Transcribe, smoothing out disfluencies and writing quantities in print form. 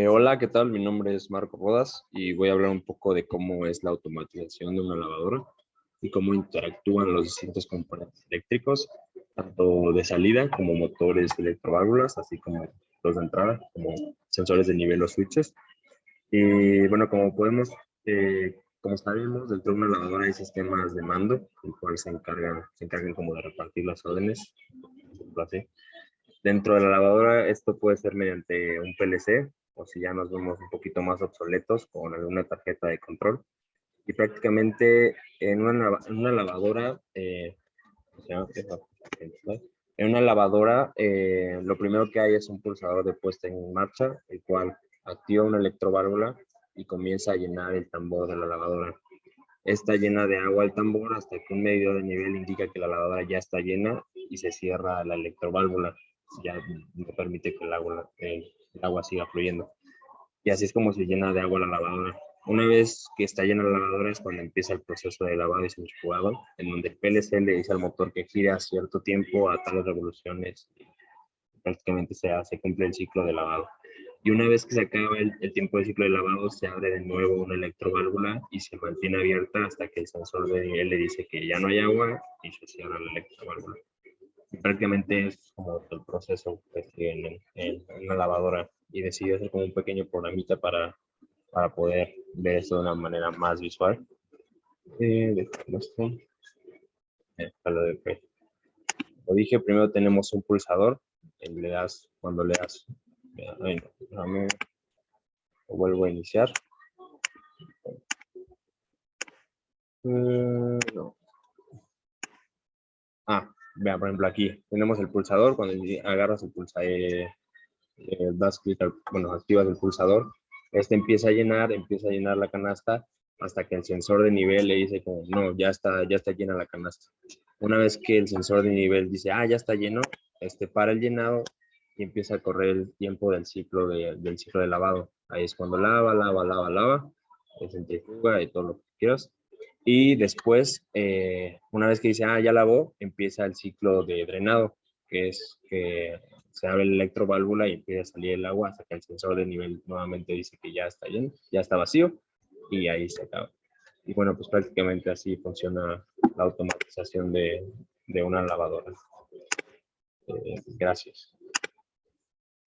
Hola, ¿qué tal? Mi nombre es Marco Rodas y voy a hablar un poco de cómo es la automatización de una lavadora y cómo interactúan los distintos componentes eléctricos, tanto de salida como motores y electroválvulas, así como los de entrada, como sensores de nivel o switches. Y bueno, como sabemos, dentro de una lavadora hay sistemas de mando, el cual se encargan como de repartir las órdenes, por ejemplo, así. Dentro de la lavadora, esto puede ser mediante un PLC o si ya nos vemos un poquito más obsoletos con alguna tarjeta de control. Y prácticamente en una lavadora, o sea, en una lavadora, lo primero que hay es un pulsador de puesta en marcha, el cual activa una electroválvula y comienza a llenar el tambor de la lavadora. Está llena de agua el tambor hasta que un medidor de nivel indica que la lavadora ya está llena y se cierra la electroválvula. Ya no permite que el agua siga fluyendo. Y así es como se llena de agua la lavadora. Una vez que está llena la lavadora es cuando empieza el proceso de lavado y centrifugado, en donde el PLC le dice al motor que gira a cierto tiempo a tales revoluciones y prácticamente se cumple el ciclo de lavado. Y una vez que se acaba el tiempo de ciclo de lavado, se abre de nuevo una electroválvula y se mantiene abierta hasta que el sensor de nivel le dice que ya no hay agua y se cierra la electroválvula. Y prácticamente es como el proceso que sigue en una lavadora y decidí hacer como un pequeño programita para poder ver esto de una manera más visual. Como dije, primero tenemos un pulsador. Cuando le das, lo vuelvo a iniciar. No. Vean, por ejemplo, aquí tenemos el pulsador. Cuando agarras el pulsador, das clic, activas el pulsador, este empieza a llenar la canasta hasta que el sensor de nivel le dice como, no, ya está llena la canasta. Una vez que el sensor de nivel dice, ya está lleno, para el llenado y empieza a correr el tiempo del ciclo de lavado. Ahí es cuando lava, centrifuga y todo lo que quieras. Y después, una vez que dice, ya lavó, empieza el ciclo de drenado, que es que se abre la electroválvula y empieza a salir el agua hasta que el sensor de nivel nuevamente dice que ya está lleno, ya está vacío, y ahí se acaba. Y bueno, pues prácticamente así funciona la automatización de una lavadora. Gracias.